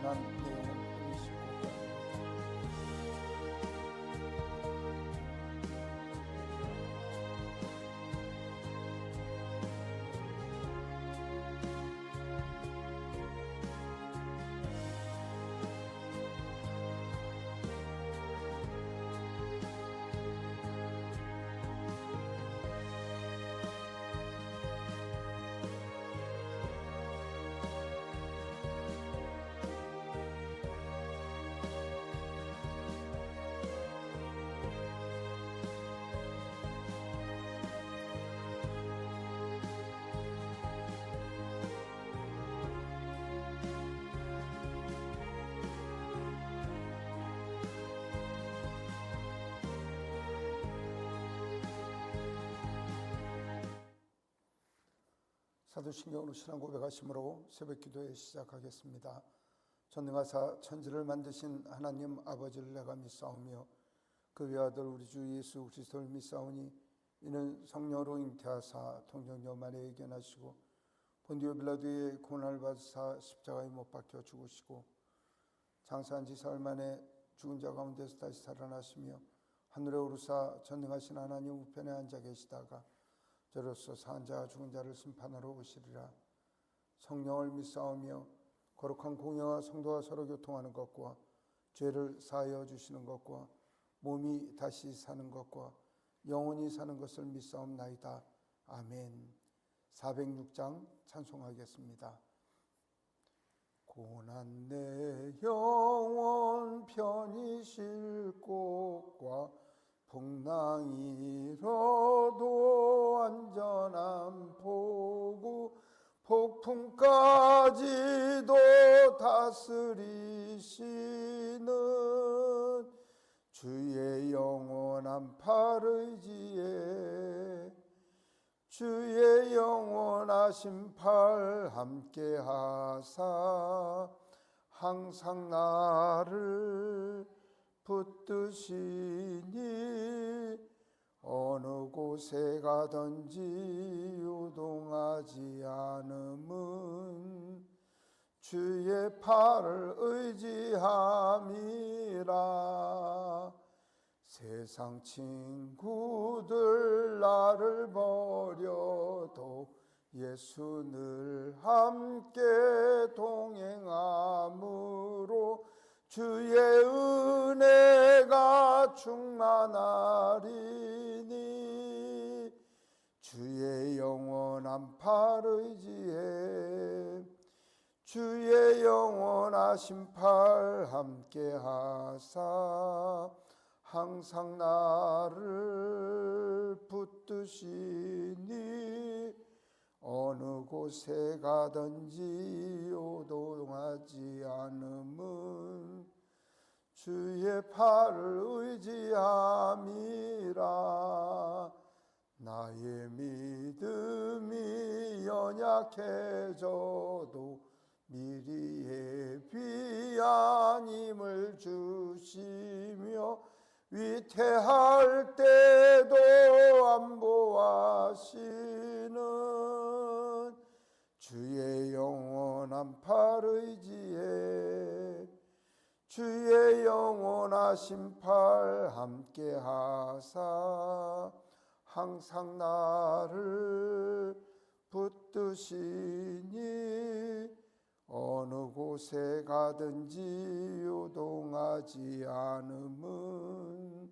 관한 내용을 보내시고 사도신경으로 신앙 고백하심으로 새벽기도에 시작하겠습니다. 전능하사 천지를 만드신 하나님 아버지를 내가 믿사오며 그 외아들 우리 주 예수 그리스도를 믿사오니 이는 성령으로 잉태하사 통정녀 마리아에 견하시고 본디오 빌라도의 고난을 받으사 십자가에 못 박혀 죽으시고 장사한 지 사흘 만에 죽은 자 가운데서 다시 살아나시며 하늘에 오르사 전능하신 하나님 우편에 앉아 계시다가 저로서 산 자와 죽은 자를 심판하러 오시리라. 성령을 믿사오며 거룩한 공예와 성도가 서로 교통하는 것과 죄를 사하여 주시는 것과 몸이 다시 사는 것과 영원히 사는 것을 믿사옵나이다. 아멘. 406장 찬송하겠습니다. 고난 내 영혼 편히 쉴 곳과 풍랑이로도 안전한 포구 폭풍까지도 다스리시는 주의 영원한 팔 의지에 주의 영원하신 팔 함께하사 항상 나를 붙드시니 어느 곳에 가든지 요동하지 않음은 주의 팔을 의지함이라. 세상 친구들 나를 버려도 예수 늘 함께 동행함으로 주의 은혜가 충만하리니 주의 영원한 팔 의지에 주의 영원하신 팔 함께하사 항상 나를 붙드시니 어느 곳에 가든지 요동하지 않음은 주의 팔을 의지함이라. 나의 믿음이 연약해져도 미리 예비한 힘을 주시며 위태할 때도 안보하시는 주의 영원한 팔 의지에 주의 영원하신 팔 함께하사 항상 나를 붙드시니 어느 곳에 가든지 요동하지 않음은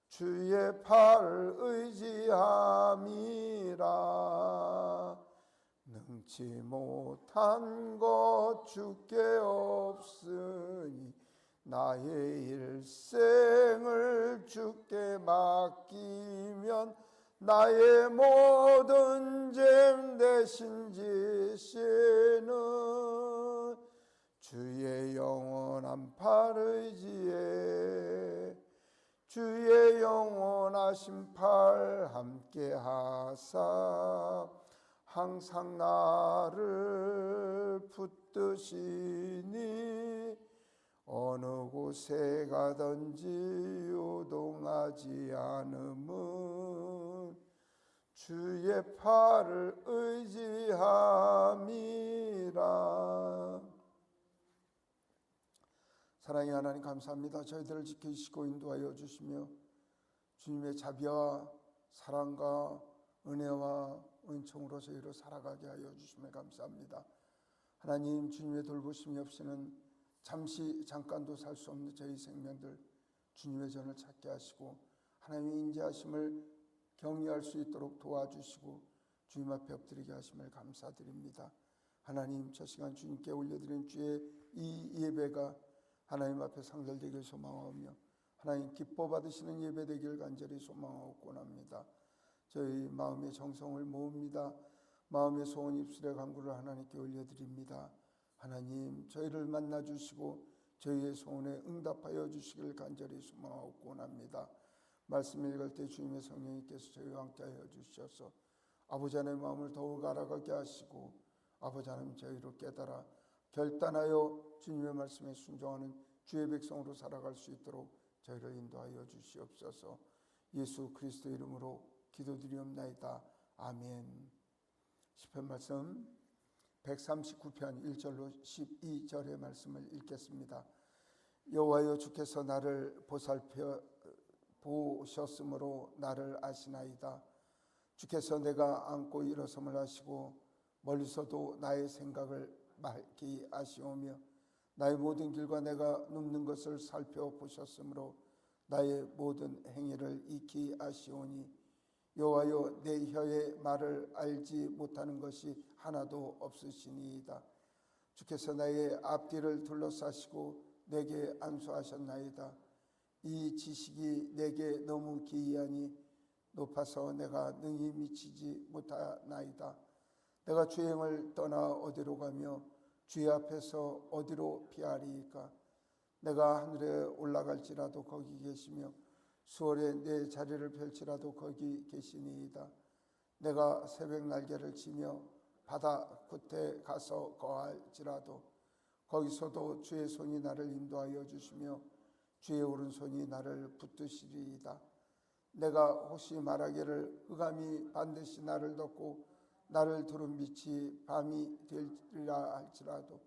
주의 팔을 의지함이라. 능치 못한 것 주께 없으니 나의 일생을 주께 맡기면 나의 모든 짐 대신 지시는 주의 영원한 팔 의지에 주의 영원하신 팔 함께하사 항상 나를 붙드시니 어느 곳에 가든지 요동하지 않음은 주의 팔을 의지함이라. 사랑의 하나님 감사합니다. 저희들을 지키시고 인도하여 주시며 주님의 자비와 사랑과 은혜와 은총으로 저희로 살아가게 하여 주심에 감사합니다. 하나님, 주님의 돌보심이 없이는 잠깐도 살 수 없는 저희 생명들 주님의 전을 찾게 하시고 하나님의 인자하심을 경외할 수 있도록 도와주시고 주님 앞에 엎드리게 하심을 감사드립니다. 하나님, 저 시간 주님께 올려드린 주의 이 예배가 하나님 앞에 상달되길 소망하며 하나님 기뻐 받으시는 예배 되길 간절히 소망하고 권합니다. 저희 마음의 정성을 모읍니다. 마음의 소원 입술의 간구를 하나님께 올려드립니다. 하나님, 저희를 만나주시고 저희의 소원에 응답하여 주시길 간절히 소망하고 권합니다. 말씀 읽을 때 주님의 성령님께서 저희와 함께하여 주셔서 아버지 하나님의 마음을 더욱 알아가게 하시고 아버지 하나님 저희로 깨달아 결단하여 주님의 말씀에 순종하는 주의 백성으로 살아갈 수 있도록 저희를 인도하여 주시옵소서. 예수 그리스도 이름으로 기도드리옵나이다. 아멘. 시편 말씀 139편 1절로 12절의 말씀을 읽겠습니다. 여호와여, 주께서 나를 보살펴 보셨으므로 나를 아시나이다. 주께서 내가 앉고 일어섬을 하시고 멀리서도 나의 생각을 맑히 아시오며 나의 모든 길과 내가 눕는 것을 살펴보셨으므로 나의 모든 행위를 익히 아시오니 여호와여, 내 혀의 말을 알지 못하는 것이 하나도 없으시니이다. 주께서 나의 앞뒤를 둘러싸시고 내게 안수하셨나이다. 이 지식이 내게 너무 기이하니 높아서 내가 능히 미치지 못하나이다. 내가 주의 행을 떠나 어디로 가며 주의 앞에서 어디로 피하리이까? 내가 하늘에 올라갈지라도 거기 계시며 수월에 내 자리를 펼치라도 거기 계시니이다. 내가 새벽 날개를 치며 바다 끝에 가서 거할지라도 거기서도 주의 손이 나를 인도하여 주시며 주의 오른손이 나를 붙드시리이다. 내가 혹시 말하기를 흑암이 반드시 나를 덮고 나를 두른 빛이 밤이 되리라 할지라도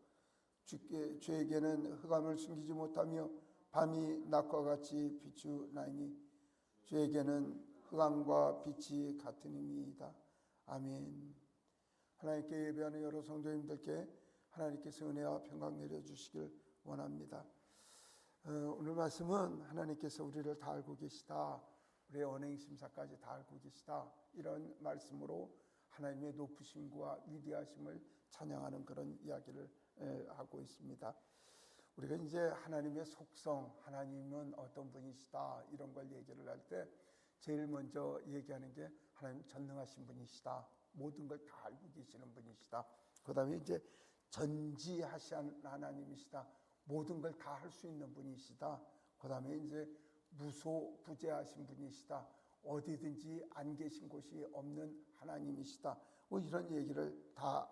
주에게는 흑암을 숨기지 못하며 밤이 낮과 같이 비추나니 주에게는 흑암과 빛이 같으니이다. 아멘. 하나님께 예배하는 여러 성도님들께 하나님께서 은혜와 평강 내려주시길 원합니다. 오늘 말씀은 하나님께서 우리를 다 알고 계시다, 우리의 언행심사까지 다 알고 계시다, 이런 말씀으로 하나님의 높으심과 위대하심을 찬양하는 그런 이야기를 하고 있습니다. 우리가 이제 하나님의 속성, 하나님은 어떤 분이시다, 이런 걸 얘기를 할 때 제일 먼저 얘기하는 게 하나님 전능하신 분이시다, 모든 걸 다 알고 계시는 분이시다. 그 다음에 이제 전지하신 하나님이시다, 모든 걸 다 할 수 있는 분이시다. 그 다음에 이제 무소부재하신 분이시다, 어디든지 안 계신 곳이 없는 하나님이시다. 뭐 이런 얘기를 다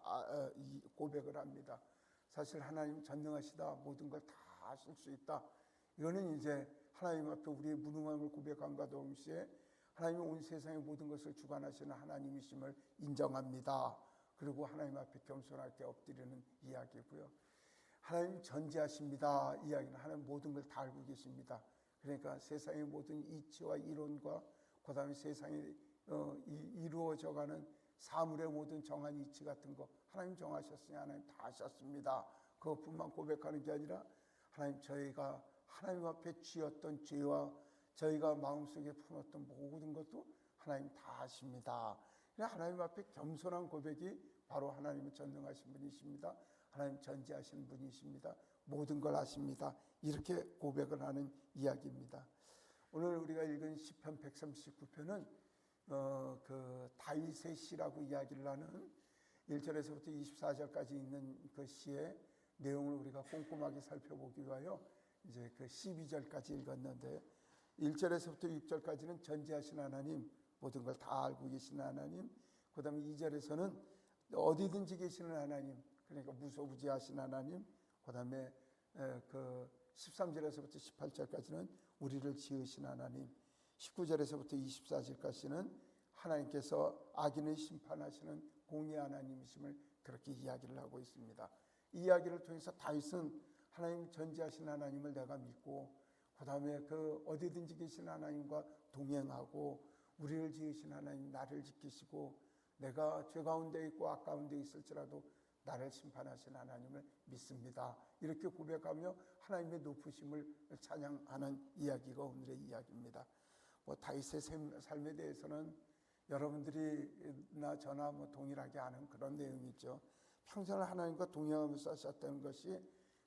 고백을 합니다. 사실 하나님 전능하시다, 모든 걸 다 하실 수 있다, 이거는 이제 하나님 앞에 우리의 무능함을 고백함과 동시에 하나님은 온 세상의 모든 것을 주관하시는 하나님이심을 인정합니다. 그리고 하나님 앞에 겸손하게 엎드리는 이야기고요. 하나님 전지하십니다 이야기는 하나님 모든 걸 다 알고 계십니다. 그러니까 세상의 모든 이치와 이론과 그 다음에 세상에 이루어져가는 사물의 모든 정한 이치 같은 거 하나님 정하셨으니 하나님 다 하셨습니다. 그것뿐만 고백하는 게 아니라 하나님, 저희가 하나님 앞에 지었던 죄와 저희가 마음속에 품었던 모든 것도 하나님 다 아십니다. 하나님 앞에 겸손한 고백이 바로 하나님은 전능하신 분이십니다. 하나님 전지하신 분이십니다. 모든 걸 아십니다. 이렇게 고백을 하는 이야기입니다. 오늘 우리가 읽은 시편 139편은 그 다윗의 시라고 이야기를 하는 1절에서부터 24절까지 있는 그 시의 내용을 우리가 꼼꼼하게 살펴보기 위하여 이제 그 12절까지 읽었는데 1절에서부터 6절까지는 전지하신 하나님, 모든 걸 다 알고 계시는 하나님, 그 다음에 2절에서는 어디든지 계시는 하나님, 그러니까 무소부지하신 하나님, 그 다음에 그 13절에서부터 18절까지는 우리를 지으신 하나님, 19절에서부터 24절까지는 하나님께서 악인을 심판하시는 공의 하나님이심을 그렇게 이야기를 하고 있습니다. 이 이야기를 통해서 다윗은 하나님 전지하신 하나님을 내가 믿고 그 다음에 그 어디든지 계신 하나님과 동행하고 우리를 지으신 하나님 나를 지키시고 내가 죄 가운데 있고 악 가운데 있을지라도 나를 심판하신 하나님을 믿습니다. 이렇게 고백하며 하나님의 높으심을 찬양하는 이야기가 오늘의 이야기입니다. 뭐 다윗의 삶에 대해서는 여러분들이나 저나 뭐 동일하게 아는 그런 내용이죠. 평생을 하나님과 동행하면서 사셨다는 것이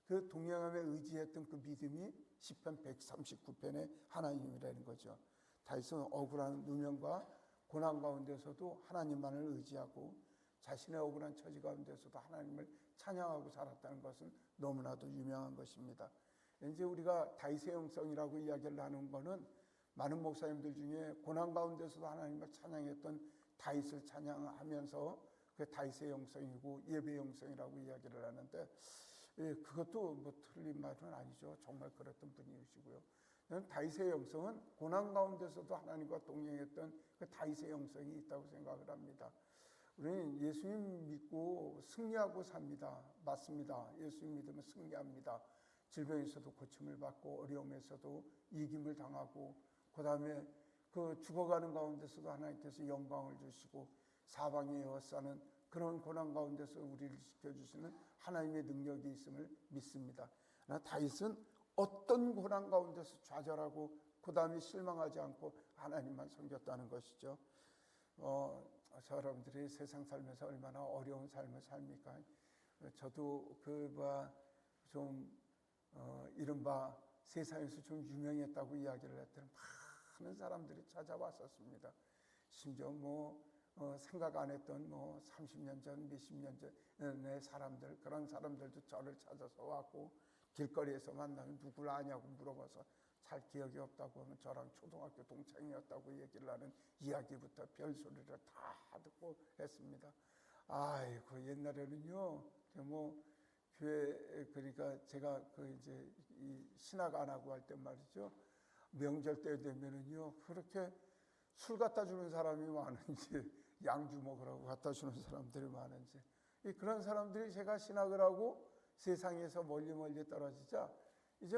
그 동행함에 의지했던 그 믿음이 시편 139편의 하나님이라는 거죠. 다윗은 억울한 누명과 고난 가운데서도 하나님만을 의지하고 자신의 억울한 처지 가운데서도 하나님을 찬양하고 살았다는 것은 너무나도 유명한 것입니다. 이제 우리가 다윗의 영성이라고 이야기를 하는 것은 많은 목사님들 중에 고난 가운데서도 하나님을 찬양했던 다윗을 찬양하면서 그 다윗의 영성이고 예배의 영성이라고 이야기를 하는데 그것도 뭐 틀린 말은 아니죠. 정말 그랬던 분이시고요. 저는 다윗의 영성은 고난 가운데서도 하나님과 동행했던 그 다윗의 영성이 있다고 생각을 합니다. 우리는 예수님 믿고 승리하고 삽니다. 맞습니다. 예수님 믿으면 승리합니다. 질병에서도 고침을 받고 어려움에서도 이김을 당하고 그 다음에 그 죽어가는 가운데서도 하나님께서 영광을 주시고 사방에 에워싸는 그런 고난 가운데서 우리를 지켜주시는 하나님의 능력이 있음을 믿습니다. 그러나 다윗은 어떤 고난 가운데서 좌절하고 그 다음에 실망하지 않고 하나님만 섬겼다는 것이죠. 여러분들이 세상 살면서 얼마나 어려운 삶을 삽니까? 저도 이른바 세상에서 좀 유명했다고 이야기를 했더니 많은 사람들이 찾아왔었습니다. 심지어 생각 안 했던 30년 전, 몇십 년 전의 사람들, 그런 사람들도 저를 찾아서 왔고 길거리에서 만나면 누굴 아냐고 물어봐서 잘 기억이 없다고 하면 저랑 초등학교 동창이었다고 얘기를 하는 이야기부터 별소리를 다 듣고 했습니다. 아이고 옛날에는요 교회 그러니까 제가 이제 이 신학 안 하고 할 때 말이죠, 명절 때 되면은요 그렇게 술 갖다 주는 사람이 많은지 양주 먹으라고 갖다 주는 사람들이 많은지 그런 사람들이 제가 신학을 하고 세상에서 멀리 떨어지자 이제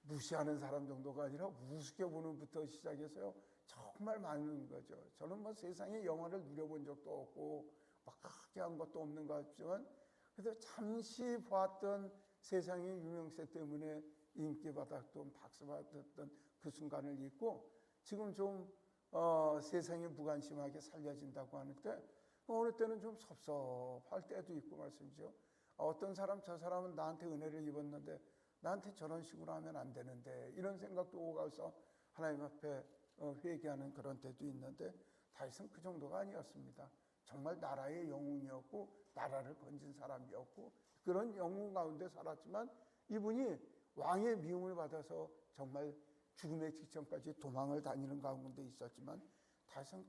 무시하는 사람 정도가 아니라 우습게 보는 부터 시작해서요 정말 많은 거죠. 저는 세상의 영화를 누려본 적도 없고 크게 한 것도 없는 것 같지만 그래도 잠시 봤던 세상의 유명세 때문에 인기받았던 박수받았던 그 순간을 잊고 지금 좀 세상에 무관심하게 살려진다고 하는데 어느 때는 좀 섭섭할 때도 있고 말씀이죠. 어떤 사람 저 사람은 나한테 은혜를 입었는데 나한테 저런 식으로 하면 안 되는데 이런 생각도 오가서 하나님 앞에 회개하는 그런 때도 있는데 다윗은 그 정도가 아니었습니다. 정말 나라의 영웅이었고 나라를 건진 사람이었고 그런 영웅 가운데 살았지만 이분이 왕의 미움을 받아서 정말 죽음의 직전까지 도망을 다니는 가운데 있었지만 다윗은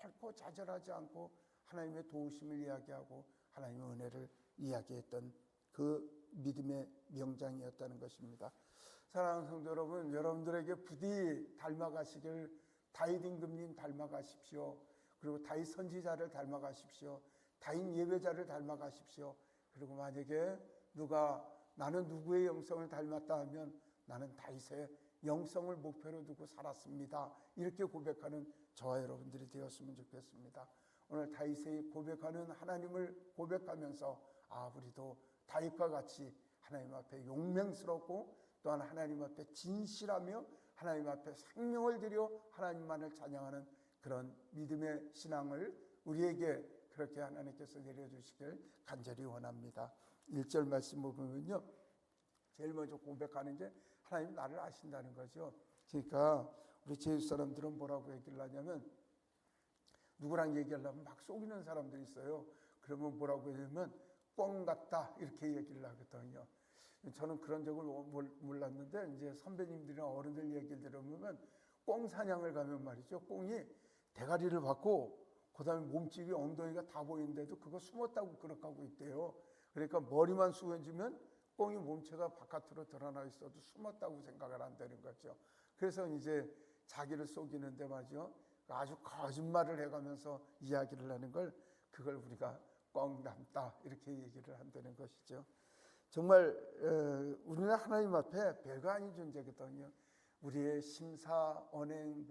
결코 좌절하지 않고 하나님의 도우심을 이야기하고 하나님의 은혜를 이야기했던 그 믿음의 명장이었다는 것입니다. 사랑하는 성도 여러분, 여러분들에게 부디 닮아가시길 다윗 임금님 닮아가십시오. 그리고 다윗 선지자를 닮아가십시오. 다윗 예배자를 닮아가십시오. 그리고 만약에 누가 나는 누구의 영성을 닮았다 하면 나는 다윗의 영성을 목표로 두고 살았습니다. 이렇게 고백하는 저와 여러분들이 되었으면 좋겠습니다. 오늘 다윗이 고백하는 하나님을 고백하면서 우리도 다윗과 같이 하나님 앞에 용맹스럽고 또한 하나님 앞에 진실하며 하나님 앞에 생명을 들여 하나님만을 찬양하는 그런 믿음의 신앙을 우리에게 그렇게 하나님께서 내려주시길 간절히 원합니다. 1절 말씀을 보면요 제일 먼저 고백하는 게 하나님 나를 아신다는 거죠. 그러니까 우리 제주 사람들은 뭐라고 얘기를 하냐면 누구랑 얘기하려면 막 속이는 사람들이 있어요. 그러면 뭐라고 하냐면 꽁 같다 이렇게 얘기를 하거든요. 저는 그런 적을 몰랐는데 이제 선배님들이나 어른들 얘기를 들으면 꽁 사냥을 가면 말이죠. 꽁이 대가리를 받고 그다음에 몸집이 엉덩이가 다 보이는데도 그거 숨었다고 그렇게 있대요. 그러니까 머리만 숙여주면 꽁이 몸체가 바깥으로 드러나 있어도 숨었다고 생각을 한다는 거죠. 그래서 이제 자기를 속이는데 말이죠. 아주 거짓말을 해가면서 이야기를 하는 그걸 우리가 꽁 닮다 이렇게 얘기를 한다는 것이죠. 정말 우리는 하나님 앞에 별거 아닌 존재거든요. 우리의 심사, 언행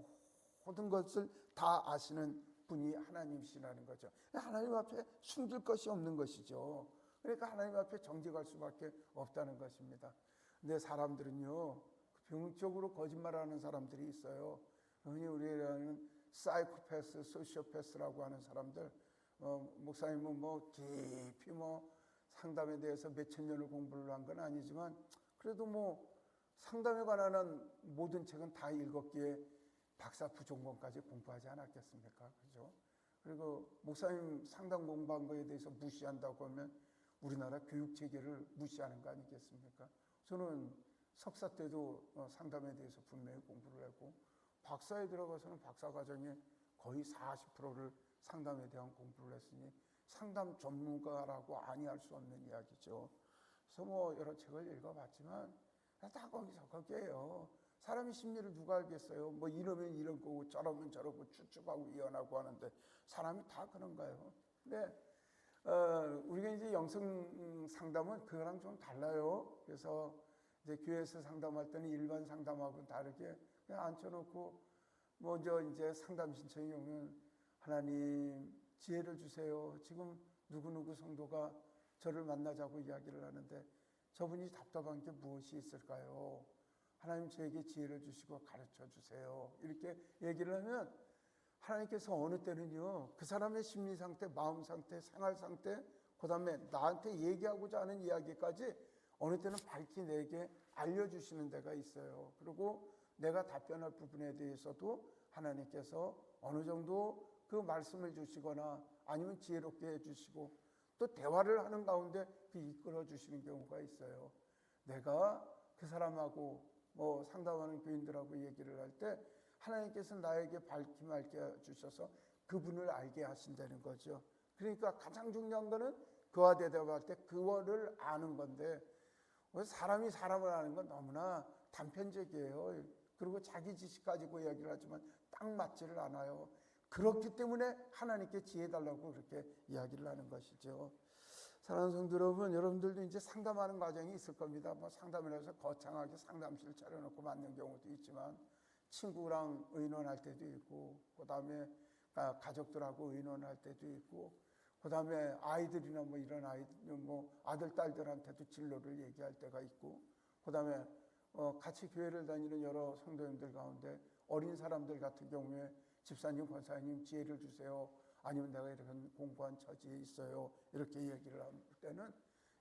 모든 것을 다 아시는 분이 하나님이시라는 거죠. 하나님 앞에 숨길 것이 없는 것이죠. 그러니까 하나님 앞에 정직할 수밖에 없다는 것입니다. 근데 사람들은요, 병적으로 거짓말하는 사람들이 있어요. 흔히 우리는 사이코패스, 소시오패스라고 하는 사람들. 목사님은 뭐 깊이 뭐 상담에 대해서 몇천 년을 공부를 한 건 아니지만 그래도 뭐 상담에 관한 모든 책은 다 읽었기에 박사 부전공까지 공부하지 않았겠습니까? 그죠? 그리고 목사님 상담 공부한 거에 대해서 무시한다고 하면 우리나라 교육 체계를 무시하는 거 아니겠습니까? 저는 석사 때도 상담에 대해서 분명히 공부를 했고 박사에 들어가서는 박사 과정에 거의 40%를 상담에 대한 공부를 했으니 상담 전문가라고 아니할 수 없는 이야기죠. 그래서 뭐 여러 책을 읽어봤지만 다 거기서 거기에요. 사람의 심리를 누가 알겠어요? 뭐 이러면 이런 거고 저러면 저러고 추측하고 예언하고 하는데 사람이 다 그런가요? 근데 우리가 이제 영성 상담은 그거랑 좀 달라요. 그래서 이제 교회에서 상담할 때는 일반 상담하고는 다르게 그냥 앉혀놓고 먼저 이제 상담 신청이 오면 하나님 지혜를 주세요. 지금 누구누구 성도가 저를 만나자고 이야기를 하는데 저분이 답답한 게 무엇이 있을까요? 하나님 저에게 지혜를 주시고 가르쳐 주세요. 이렇게 얘기를 하면 하나님께서 어느 때는요, 그 사람의 심리 상태, 마음 상태, 생활 상태, 그 다음에 나한테 얘기하고자 하는 이야기까지 어느 때는 밝히 내게 알려주시는 데가 있어요. 그리고 내가 답변할 부분에 대해서도 하나님께서 어느 정도 그 말씀을 주시거나 아니면 지혜롭게 해주시고 또 대화를 하는 가운데 그 이끌어 주시는 경우가 있어요. 내가 그 사람하고 뭐 상담하는 교인들하고 얘기를 할 때 하나님께서 나에게 밝히 알게 주셔서 그분을 알게 하신다는 거죠. 그러니까 가장 중요한 거는 그와 대답할 때 그거를 아는 건데 사람이 사람을 아는 건 너무나 단편적이에요. 그리고 자기 지식 가지고 이야기를 하지만 딱 맞지를 않아요. 그렇기 때문에 하나님께 지혜 달라고 그렇게 이야기를 하는 것이죠. 사랑하는 성도 여러분, 여러분들도 이제 상담하는 과정이 있을 겁니다. 뭐 상담이라서 거창하게 상담실 차려놓고 맞는 경우도 있지만 친구랑 의논할 때도 있고 그 다음에 가족들하고 의논할 때도 있고 그 다음에 아이들이나 뭐 이런 뭐 아들, 딸들한테도 진로를 얘기할 때가 있고 그 다음에 같이 교회를 다니는 여러 성도님들 가운데 어린 사람들 같은 경우에 집사님, 권사님 지혜를 주세요. 아니면 내가 이런 공부한 처지에 있어요. 이렇게 얘기를 할 때는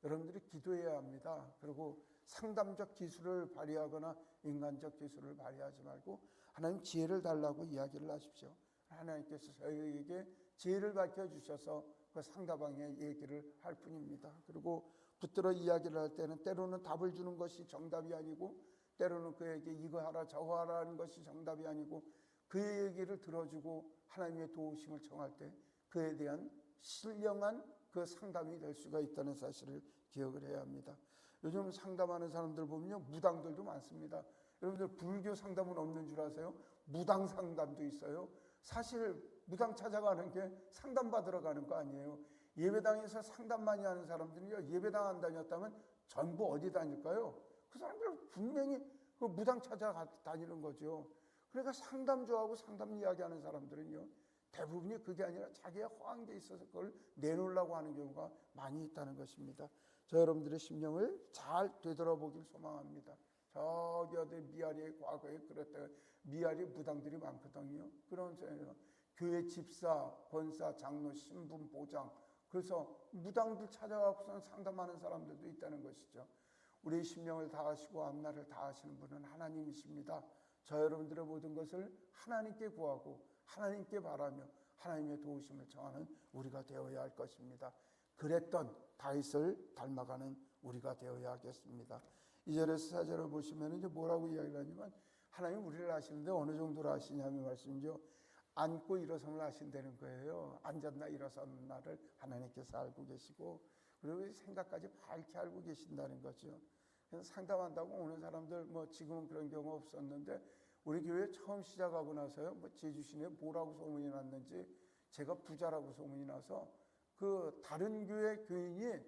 여러분들이 기도해야 합니다. 그리고 상담적 기술을 발휘하거나 인간적 기술을 발휘하지 말고 하나님 지혜를 달라고 이야기를 하십시오. 하나님께서 저희에게 지혜를 밝혀주셔서 그 상대방의 얘기를 할 뿐입니다. 그리고 붙들어 이야기를 할 때는 때로는 답을 주는 것이 정답이 아니고 때로는 그에게 이거 하라 저거 하라는 것이 정답이 아니고 그의 얘기를 들어주고 하나님의 도우심을 청할 때 그에 대한 신령한 그 상담이 될 수가 있다는 사실을 기억을 해야 합니다. 요즘 상담하는 사람들 보면요 무당들도 많습니다. 여러분들 불교 상담은 없는 줄 아세요? 무당 상담도 있어요. 사실 무당 찾아가는 게 상담 받으러 가는 거 아니에요. 예배당에서 상담 많이 하는 사람들은요 예배당 안 다녔다면 전부 어디 다닐까요? 그 사람들은 분명히 그 무당 찾아 다니는 거죠. 그러니까 상담조하고 상담 이야기하는 사람들은요 대부분이 그게 아니라 자기의 허한 게 있어서 그걸 내놓으려고 하는 경우가 많이 있다는 것입니다. 저 여러분들의 심령을 잘 되돌아보길 소망합니다. 저기 어디 미아리의 과거에 그랬다가 미아리 무당들이 많거든요. 그런 교회 집사, 권사, 장로, 신분, 보장 그래서 무당들 찾아가고서 상담하는 사람들도 있다는 것이죠. 우리의 심령을 다하시고 앞날을 다하시는 분은 하나님이십니다. 저 여러분들의 모든 것을 하나님께 구하고 하나님께 바라며 하나님의 도우심을 청하는 우리가 되어야 할 것입니다. 그랬던 다윗을 닮아가는 우리가 되어야 하겠습니다. 2절에서 4절을 보시면 이제 뭐라고 이야기를 하냐면 하나님 우리를 아시는데 어느 정도로 아시냐면 말씀이죠. 앉고 일어섬을 아신다는 거예요. 앉았나 일어섰나를 하나님께서 알고 계시고 그리고 생각까지 밝게 알고 계신다는 거죠. 그래서 상담한다고 오는 사람들 뭐 지금은 그런 경우 없었는데 우리 교회 처음 시작하고 나서요. 뭐 제주시내 뭐라고 소문이 났는지 제가 부자라고 소문이 나서 그 다른 교회 교인이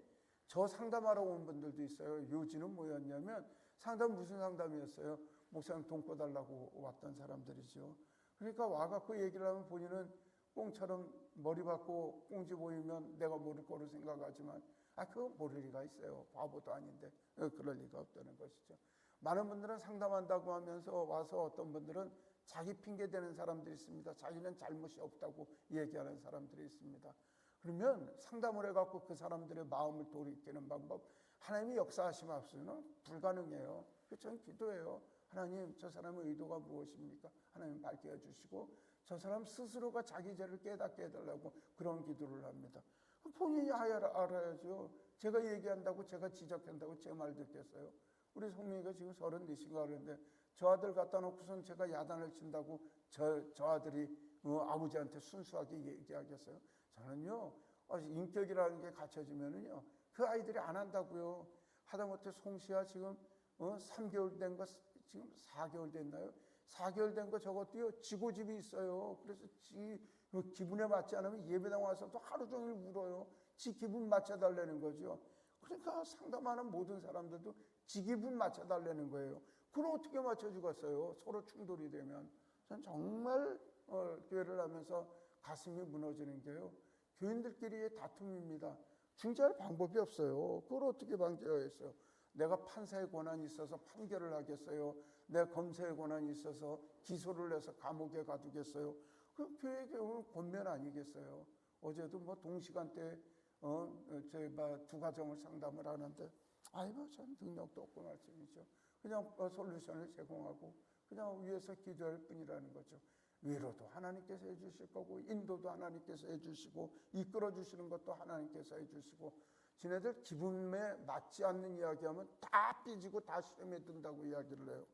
저 상담하러 온 분들도 있어요. 요지는 뭐였냐면 상담 무슨 상담이었어요? 목사님 돈 꿔달라고 왔던 사람들이죠. 그러니까 와갖고 얘기를 하면 본인은 꽁처럼 머리 받고 꽁지 보이면 내가 모를 거로 생각하지만 그거 모를 리가 있어요. 바보도 아닌데 그럴 리가 없다는 것이죠. 많은 분들은 상담한다고 하면서 와서 어떤 분들은 자기 핑계대는 사람들이 있습니다. 자기는 잘못이 없다고 얘기하는 사람들이 있습니다. 그러면 상담을 해갖고 그 사람들의 마음을 돌이키는 방법, 하나님이 역사하시면 없으면 불가능해요. 그래서 저는 기도해요. 하나님, 저 사람의 의도가 무엇입니까? 하나님 밝혀 주시고 저 사람 스스로가 자기 죄를 깨닫게 해달라고 그런 기도를 합니다. 본인이 알아야죠. 제가 얘기한다고, 제가 지적한다고 제 말 듣겠어요? 우리 성민이가 지금 34인가 그러는데 저 아들 갖다 놓고선 제가 야단을 친다고 저 아들이 아버지한테 순수하게 얘기하겠어요? 저는요, 인격이라는 게 갖춰지면은요, 그 아이들이 안 한다고요. 하다못해 송시아 지금 3개월 된 거, 지금 4개월 됐나요? 4개월 된 거 저것도요, 지고집이 있어요. 그래서 기분에 맞지 않으면 예배당 와서도 하루 종일 울어요. 지 기분 맞춰달라는 거죠. 그러니까 상담하는 모든 사람들도 지 기분 맞춰달라는 거예요. 그걸 어떻게 맞춰주겠어요? 서로 충돌이 되면. 전 정말 교회를 하면서 가슴이 무너지는 게요, 교인들끼리의 다툼입니다. 중재할 방법이 없어요. 그걸 어떻게 방지하겠어요? 내가 판사의 권한이 있어서 판결을 하겠어요? 내 검사의 권한이 있어서 기소를 해서 감옥에 가두겠어요? 그 교회의 경우는 권면 아니겠어요? 어제도 뭐 동시간대에 저희 두 가정을 상담을 하는데 아이고 전 능력도 없고 말씀이죠. 그냥 솔루션을 제공하고 그냥 위에서 기도할 뿐이라는 거죠. 위로도 하나님께서 해주실 거고 인도도 하나님께서 해주시고 이끌어 주시는 것도 하나님께서 해주시고, 지네들 기분에 맞지 않는 이야기하면 다 삐지고 다 시험에 든다고 이야기를 해요.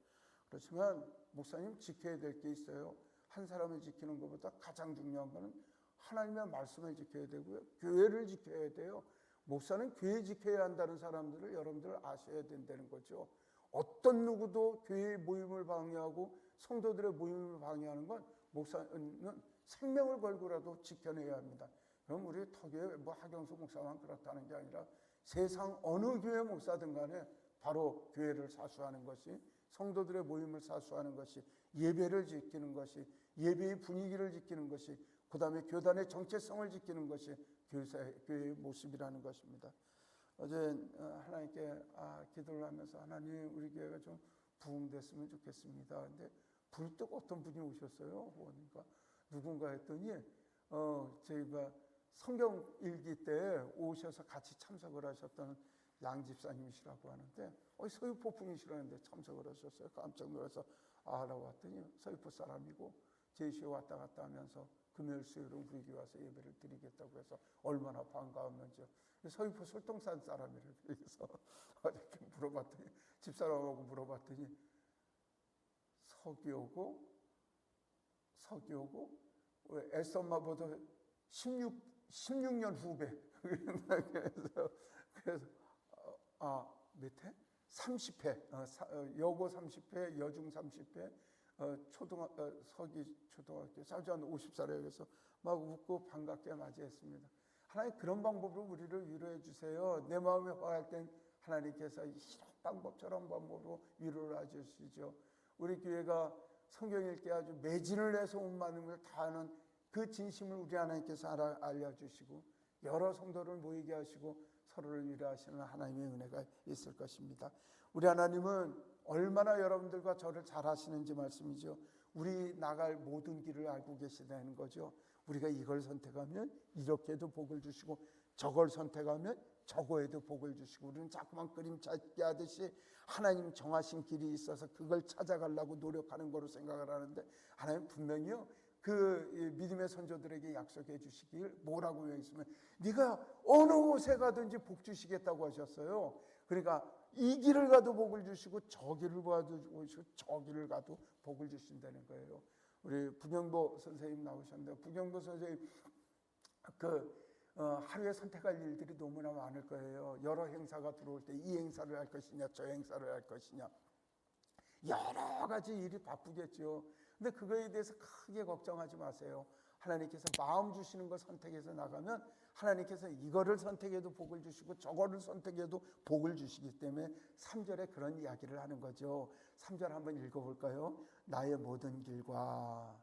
그렇지만 목사님 지켜야 될 게 있어요. 한 사람을 지키는 것보다 가장 중요한 거는 하나님의 말씀을 지켜야 되고요, 교회를 지켜야 돼요. 목사는 교회 지켜야 한다는 사람들을 여러분들 아셔야 된다는 거죠. 어떤 누구도 교회의 모임을 방해하고 성도들의 모임을 방해하는 건 목사는 생명을 걸고라도 지켜내야 합니다. 그럼 우리 터교회 하경수 목사만 그렇다는 게 아니라 세상 어느 교회 목사든 간에 바로 교회를 사수하는 것이, 성도들의 모임을 사수하는 것이, 예배를 지키는 것이, 예배의 분위기를 지키는 것이, 그 다음에 교단의 정체성을 지키는 것이 교회의 모습이라는 것입니다. 어제 하나님께 기도를 하면서 하나님 우리 교회가 좀 부흥됐으면 좋겠습니다. 근데 불뚝 어떤 분이 오셨어요. 그러니까 누군가 했더니 저희가 성경 읽기 때 오셔서 같이 참석을 하셨던 양 집사님이시라고 하는데 서귀포 분이시라는데 참석을 하셨어요. 깜짝 놀라서 알아봤더니 서귀포 사람이고 제주에 왔다 갔다 하면서 금요일 수요일은 우리 교회 와서 예배를 드리겠다고 해서 얼마나 반가웠는지요. 서귀포 설동산 사람이래요. 그래서 이렇게 물어봤더니, 집사람하고 물어봤더니 서기오고 에스 엄마보다 16년 후배. 그래서 몇 회? 30회. 여고 30회, 여중 30회, 서기 초등학교 사주한 50살에 그래서 막 웃고 반갑게 맞이했습니다. 하나님 그런 방법으로 우리를 위로해 주세요. 내 마음이 화할 땐 하나님께서 이런 방법 저런 방법으로 위로를 해주시죠. 우리 교회가 성경 읽기 아주 매진을 해서 온 마음을 다하는 그 진심을 우리 하나님께서 알려주시고 여러 성도를 모이게 하시고 서로를 위로하시는 하나님의 은혜가 있을 것입니다. 우리 하나님은 얼마나 여러분들과 저를 잘 아시는지 말씀이죠. 우리 나갈 모든 길을 알고 계시다는 거죠. 우리가 이걸 선택하면 이렇게도 복을 주시고 저걸 선택하면 저거에도 복을 주시고, 우리는 자꾸만 그림 찾기 하듯이 하나님 정하신 길이 있어서 그걸 찾아가려고 노력하는 거로 생각을 하는데, 하나님 분명히요 그 믿음의 선조들에게 약속해 주시길 뭐라고 했으면 네가 어느 곳에 가든지 복 주시겠다고 하셨어요. 그러니까 이 길을 가도 복을 주시고 저 길을 가도 주시고 저 길을 가도 복을 주신다는 거예요. 우리 부경보 선생님 나오셨는데, 부경보 선생님 하루에 선택할 일들이 너무나 많을 거예요. 여러 행사가 들어올 때 이 행사를 할 것이냐 저 행사를 할 것이냐 여러 가지 일이 바쁘겠죠. 근데 그거에 대해서 크게 걱정하지 마세요. 하나님께서 마음 주시는 걸 선택해서 나가면 하나님께서 이거를 선택해도 복을 주시고 저거를 선택해도 복을 주시기 때문에 3절에 그런 이야기를 하는 거죠. 3절 한번 읽어볼까요? 나의 모든 길과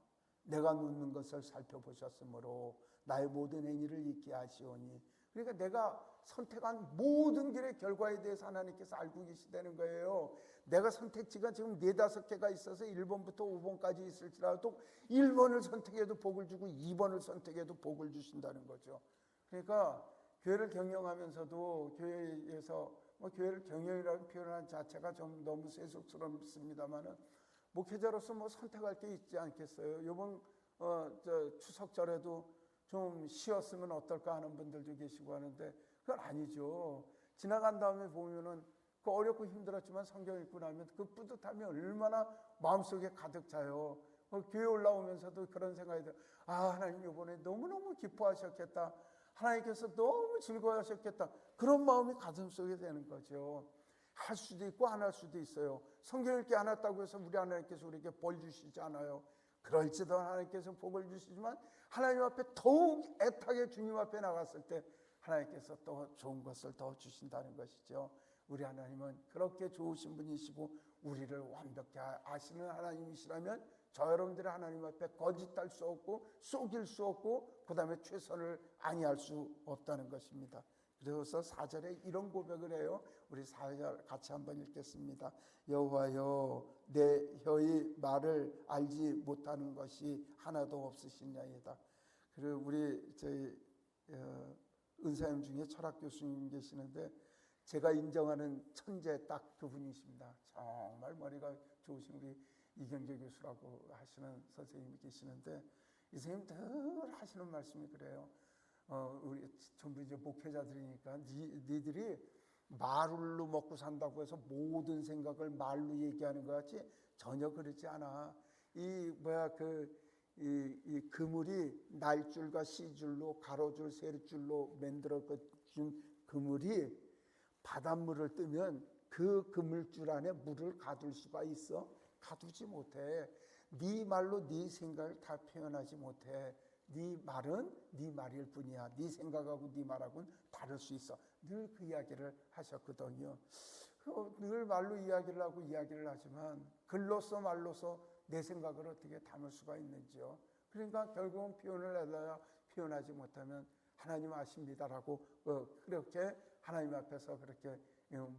내가 눕는 것을 살펴보셨으므로 나의 모든 행위를 잊게 하시오니, 그러니까 내가 선택한 모든 길의 결과에 대해서 하나님께서 알고 계시다는 거예요. 내가 선택지가 지금 4-5개가 있어서 1번부터 5번까지 있을지라도 1번을 선택해도 복을 주고 2번을 선택해도 복을 주신다는 거죠. 그러니까 교회를 경영하면서도 교회에서 교회를 경영이라는 표현한 자체가 좀 너무 세속스럽습니다만은 목회자로서 선택할 게 있지 않겠어요? 이번 추석절에도 좀 쉬었으면 어떨까 하는 분들도 계시고 하는데 그건 아니죠. 지나간 다음에 보면은 그 어렵고 힘들었지만 성경 읽고 나면 그 뿌듯함이 얼마나 마음속에 가득 차요. 교회 올라오면서도 그런 생각이 들어요. 하나님 이번에 너무너무 기뻐하셨겠다. 하나님께서 너무 즐거워하셨겠다. 그런 마음이 가슴속에 되는 거죠. 할 수도 있고 안 할 수도 있어요. 성경 읽기 안 했다고 해서 우리 하나님께서 우리에게 벌 주시지 않아요. 그럴지도 하나님께서 복을 주시지만 하나님 앞에 더욱 애타게 주님 앞에 나갔을 때 하나님께서 또 좋은 것을 더 주신다는 것이죠. 우리 하나님은 그렇게 좋으신 분이시고 우리를 완벽히 아시는 하나님이시라면 저 여러분들의 하나님 앞에 거짓할 수 없고 속일 수 없고 그 다음에 최선을 아니할 수 없다는 것입니다. 그래서 4절에 이런 고백을 해요. 우리 4절 같이 한번 읽겠습니다. 여호와여 내 혀의 말을 알지 못하는 것이 하나도 없으시냐이다. 그리고 우리 저희 은사님 중에 철학 교수님 계시는데 제가 인정하는 천재 딱 그분이십니다. 정말 머리가 좋으신 우리 이경재 교수라고 하시는 선생님이 계시는데 이 선생님 늘 하시는 말씀이 그래요. 우리 전부 이제 목회자들이니까 니들이 말로 먹고 산다고 해서 모든 생각을 말로 얘기하는 것 같이 전혀 그렇지 않아. 이 그물이 날줄과 시줄로 가로줄 세로줄로 만들어 준 그물이 바닷물을 뜨면 그 그물줄 안에 물을 가둘 수가 있어? 가두지 못해. 네 말로 네 생각을 다 표현하지 못해. 네 말은 네 말일 뿐이야. 네 생각하고 네 말하고는 다를 수 있어. 늘 그 이야기를 하셨거든요. 늘 말로 이야기를 하고 이야기를 하지만 글로써 말로써 내 생각을 어떻게 담을 수가 있는지요. 그러니까 결국은 표현을 하다가 표현하지 못하면 하나님 아십니다라고 그렇게 하나님 앞에서 그렇게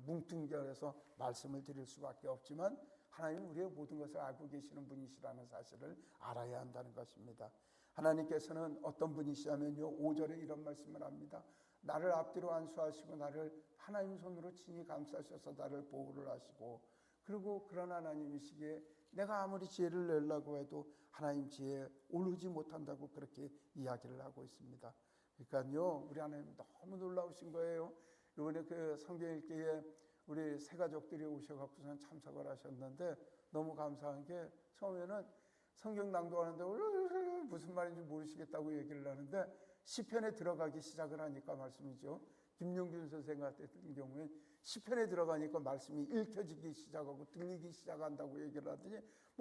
뭉뚱겨서 말씀을 드릴 수밖에 없지만 하나님은 우리의 모든 것을 알고 계시는 분이시라는 사실을 알아야 한다는 것입니다. 하나님께서는 어떤 분이시냐면요, 5절에 이런 말씀을 합니다. 나를 앞뒤로 안수하시고 나를 하나님 손으로 친히 감싸셔서 나를 보호를 하시고, 그리고 그런 하나님이시기에 내가 아무리 지혜를 내려고 해도 하나님 지혜에 오르지 못한다고 그렇게 이야기를 하고 있습니다. 그러니까요, 우리 하나님 너무 놀라우신 거예요. 이번에 그 성경 읽기에 우리 세 가족들이 오셔갖고선 참석을 하셨는데 너무 감사한 게 처음에는 성경 낭독하는데 무슨 말인지 모르시겠다고 얘기를 하는데 시편에 들어가기 시작을 하니까 말씀이죠. 김용균 선생 같은 경우에 시편에 들어가니까 말씀이 읽혀지기 시작하고 들리기 시작한다고 얘기를 하더니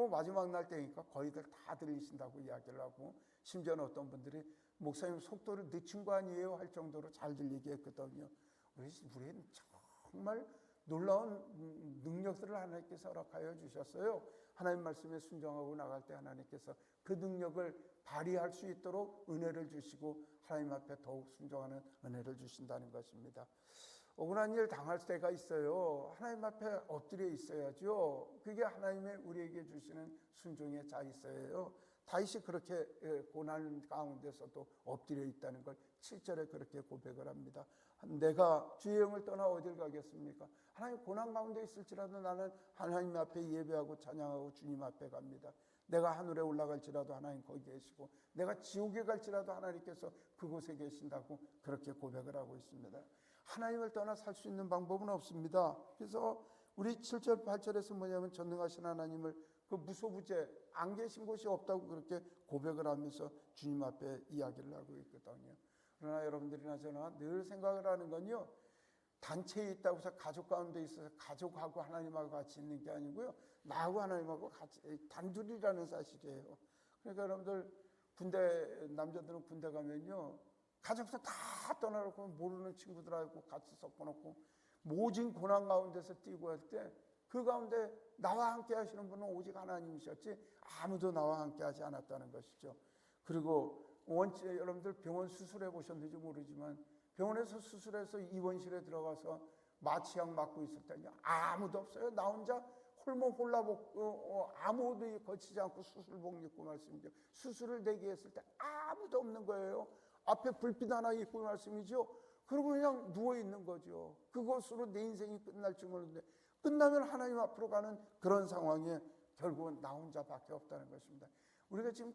마지막 날 때니까 거의들 다 들리신다고 이야기를 하고, 심지어는 어떤 분들이 목사님 속도를 늦춘 거 아니에요 할 정도로 잘 들리게 했거든요. 우리는 정말 놀라운 능력들을 하나님께서 허락하여 주셨어요. 하나님 말씀에 순종하고 나갈 때 하나님께서 그 능력을 발휘할 수 있도록 은혜를 주시고 하나님 앞에 더욱 순종하는 은혜를 주신다는 것입니다. 억울한 일 당할 때가 있어요. 하나님 앞에 엎드려 있어야죠. 그게 하나님의 우리에게 주시는 순종의 자의서예요. 다윗이 그렇게 고난 가운데서도 엎드려 있다는 걸 7절에 그렇게 고백을 합니다. 내가 주의 영을 떠나 어딜 가겠습니까? 하나님 고난 가운데 있을지라도 나는 하나님 앞에 예배하고 찬양하고 주님 앞에 갑니다. 내가 하늘에 올라갈지라도 하나님 거기 계시고 내가 지옥에 갈지라도 하나님께서 그곳에 계신다고 그렇게 고백을 하고 있습니다. 하나님을 떠나 살 수 있는 방법은 없습니다. 그래서 우리 7절 8절에서 뭐냐면 전능하신 하나님을 그 무소부재 안 계신 곳이 없다고 그렇게 고백을 하면서 주님 앞에 이야기를 하고 있거든요. 그러나 여러분들이나 저나 늘 생각을 하는 건요, 단체에 있다고 해서 가족 가운데 있어서 가족하고 하나님하고 같이 있는 게 아니고요, 나하고 하나님하고 같이 단둘이라는 사실이에요. 그러니까 여러분들 군대 남자들은 군대 가면요 가족들 다 떠나놓고 모르는 친구들하고 같이 섞어놓고 모진 고난 가운데서 뛰고 할 때 그 가운데 나와 함께 하시는 분은 오직 하나님이셨지 아무도 나와 함께 하지 않았다는 것이죠. 그리고 여러분들 병원 수술해 보셨는지 모르지만 병원에서 수술해서 입원실에 들어가서 마취약 맞고 있을 때는 아무도 없어요. 나 혼자 홀라먹고 아무도 거치지 않고 수술복 입고 말씀이죠. 수술을 대기했을 때 아무도 없는 거예요. 앞에 불빛 하나 있고 말씀이죠. 그리고 그냥 누워있는 거죠. 그것으로 내 인생이 끝날 줄 모르는데 끝나면 하나님 앞으로 가는 그런 상황에 결국은 나 혼자밖에 없다는 것입니다. 우리가 지금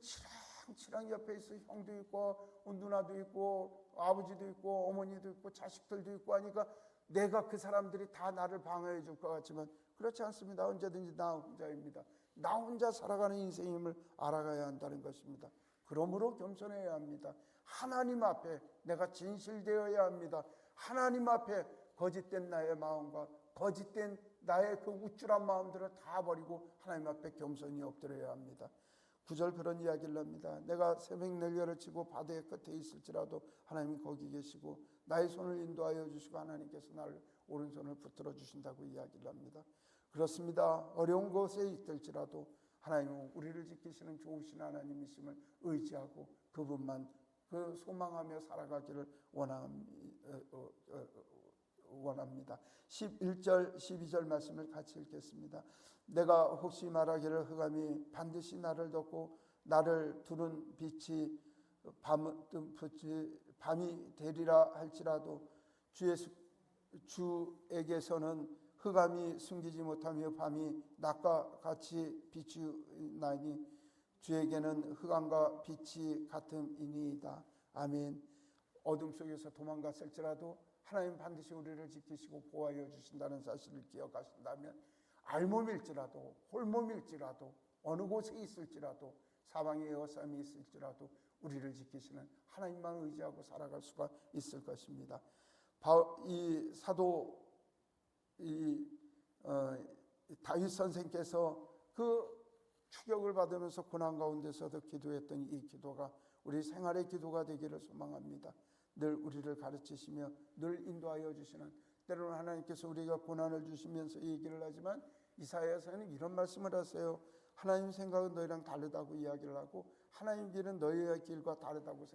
치랑 옆에 있어 형도 있고 누나도 있고 아버지도 있고 어머니도 있고 자식들도 있고 하니까 내가 그 사람들이 다 나를 방어해 줄 것 같지만 그렇지 않습니다. 언제든지 나 혼자입니다. 나 혼자 살아가는 인생임을 알아가야 한다는 것입니다. 그러므로 겸손해야 합니다. 하나님 앞에 내가 진실되어야 합니다. 하나님 앞에 거짓된 나의 마음과 거짓된 나의 그 우쭐한 마음들을 다 버리고 하나님 앞에 겸손히 엎드려야 합니다. 9절 그런 이야기를 합니다. 내가 새벽 넬려를 치고 바다의 끝에 있을지라도 하나님이 거기 계시고 나의 손을 인도하여 주시고 하나님께서 나를 오른손을 붙들어 주신다고 이야기를 합니다. 그렇습니다. 어려운 곳에 있을지라도 하나님은 우리를 지키시는 좋으신 하나님이심을 의지하고 그분만 그 소망하며 살아가기를 원합니다. 11절 12절 말씀을 같이 읽겠습니다. 내가 혹시 말하기를 흑암이 반드시 나를 덮고 나를 두른 빛이 밤이 되리라 할지라도 주에게서는 흑암이 숨기지 못하며 밤이 낮과 같이 비추나니 주에게는 흑암과 빛이 같음이니이다. 아멘. 어둠 속에서 도망갔을지라도 하나님 반드시 우리를 지키시고 보호하여 주신다는 사실을 기억하신다면 알몸일지라도 홀몸일지라도 어느 곳에 있을지라도 사방에 에워싸임이 있을지라도 우리를 지키시는 하나님만 의지하고 살아갈 수가 있을 것입니다. 이 사도 다윗 선생께서 그 추격을 받으면서 고난 가운데서도 기도했던 이 기도가 우리 생활의 기도가 되기를 소망합니다. 늘 우리를 가르치시며 늘 인도하여 주시는, 때로는 하나님께서 우리가 고난을 주시면서 얘기를 하지만 이사야서는 이런 말씀을 하세요. 하나님 생각은 너희랑 다르다고 이야기를 하고 하나님 길은 너희의 길과 다르다고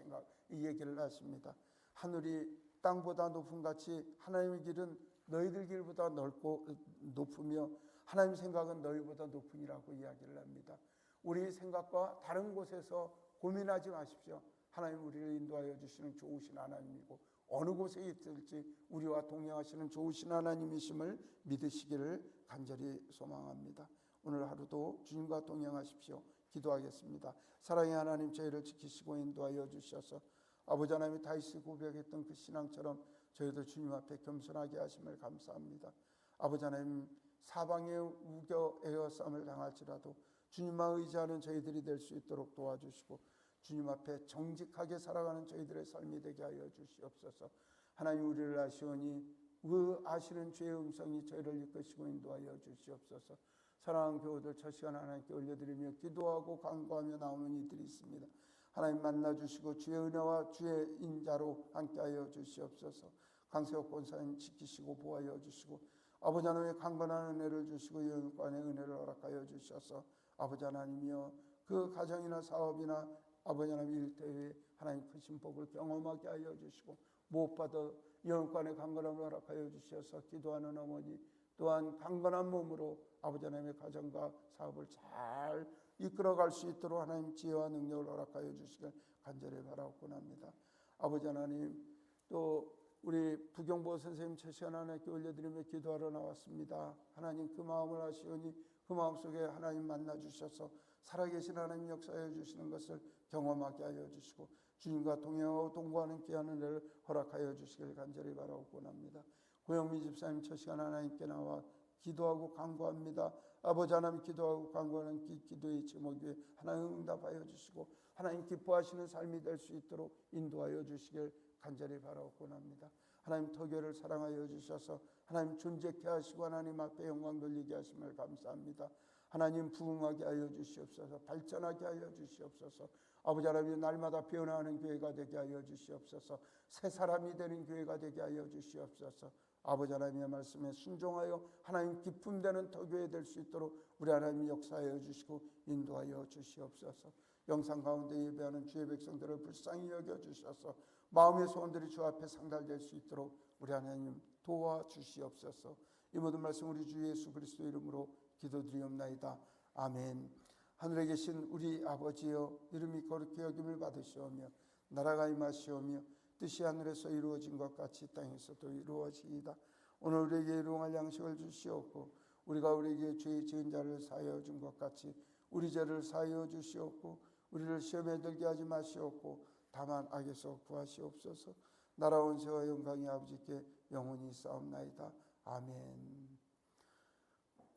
이 얘기를 하십니다. 하늘이 땅보다 높은 같이 하나님의 길은 너희들 길보다 넓고 높으며 하나님 생각은 너희보다 높으니라고 이야기를 합니다. 우리 생각과 다른 곳에서 고민하지 마십시오. 하나님 우리를 인도하여 주시는 좋으신 하나님이고 어느 곳에 있을지 우리와 동행하시는 좋으신 하나님이심을 믿으시기를 간절히 소망합니다. 오늘 하루도 주님과 동행하십시오. 기도하겠습니다. 사랑의 하나님, 저희를 지키시고 인도하여 주셔서 아버지 하나님이 다윗이 고백했던 그 신앙처럼 저희들 주님 앞에 겸손하게 하심을 감사합니다. 아버지 하나님, 사방에 우겨 에워싸움을 당할지라도 주님만 의지하는 저희들이 될 수 있도록 도와주시고 주님 앞에 정직하게 살아가는 저희들의 삶이 되게 하여 주시옵소서. 하나님, 우리를 아시오니 그 아시는 주의 음성이 저희를 이끄시고 인도하여 주시옵소서. 사랑하는 교우들, 저 시간 하나님께 올려드리며 기도하고 간구하며 나오는 이들이 있습니다. 하나님 만나주시고 주의 은혜와 주의 인자로 함께하여 주시옵소서. 강세옥 권사님 지키시고 보호하여 주시고 아버지 하나님의 강건한 은혜를 주시고 영육간의 은혜를 허락하여 주셔서 아버지 하나님이여 그 가정이나 사업이나 아버지 하나님 일터에 하나님 크신 복을 경험하게 하여 주시고 무엇보다 영육간의 강건함을 허락하여 주셔서 기도하는 어머니 또한 강건한 몸으로 아버지 하나님의 가정과 사업을 잘 이끌어갈 수 있도록 하나님 지혜와 능력을 허락하여 주시길 간절히 바라옵곤합니다. 아버지 하나님, 또 우리 부경보 선생님 첫 시간 하나님께 올려드리며 기도하러 나왔습니다. 하나님, 그 마음을 아시오니 그 마음속에 하나님 만나주셔서 살아계신 하나님 역사해 주시는 것을 경험하게 하여 주시고 주님과 동행하고 동거하는 귀한 은혜를 허락하여 주시길 간절히 바라옵곤합니다. 고영미 집사님 첫 시간 하나님께 나와 기도하고 간구합니다. 아버지 하나님, 기도하고 간구하는 기도의 제목 위에 하나님 응답하여 주시고 하나님 기뻐하시는 삶이 될 수 있도록 인도하여 주시길 간절히 바라옵곤합니다. 하나님, 터교를 사랑하여 주셔서 하나님 존재케 하시고 하나님 앞에 영광 돌리게 하심을 감사합니다. 하나님, 부흥하게 하여 주시옵소서. 발전하게 하여 주시옵소서. 아버지 하나님, 날마다 변화하는 교회가 되게 하여 주시옵소서. 새 사람이 되는 교회가 되게 하여 주시옵소서. 아버지 하나님의 말씀에 순종하여 하나님 기쁨 되는 터교회 될 수 있도록 우리 하나님 역사하여 주시고 인도하여 주시옵소서. 영상 가운데 예배하는 주의 백성들을 불쌍히 여겨 주셔서 마음의 소원들이 주 앞에 상달될 수 있도록 우리 하나님 도와주시옵소서. 이 모든 말씀 우리 주 예수 그리스도 이름으로 기도드리옵나이다. 아멘. 하늘에 계신 우리 아버지여, 이름이 거룩히 여김을 받으시오며 나라가 임하시오며 뜻이 하늘에서 이루어진 것 같이 땅에서도 이루어지이다. 오늘 우리에게 일용할 양식을 주시옵고 우리가 우리에게 죄 지은 자를 사하여 준 것 같이 우리 죄를 사하여 주시옵고 우리를 시험에 들게 하지 마시옵고 다만 악에서 구하시옵소서. 나라 원세와 영광이 아버지께 영원히 싸움나이다. 아멘.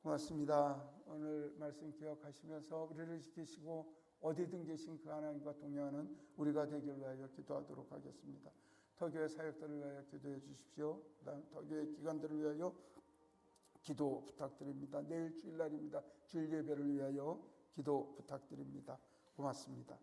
고맙습니다. 오늘 말씀 기억하시면서 우리를 지키시고 어디든 계신 그 하나님과 동행하는 우리가 되기를 위하여 기도하도록 하겠습니다. 터교회 사역들을 위하여 기도해 주십시오. 그다음 터교회 기관들을 위하여 기도 부탁드립니다. 내일 주일날입니다. 주일 예배를 위하여 기도 부탁드립니다. 고맙습니다.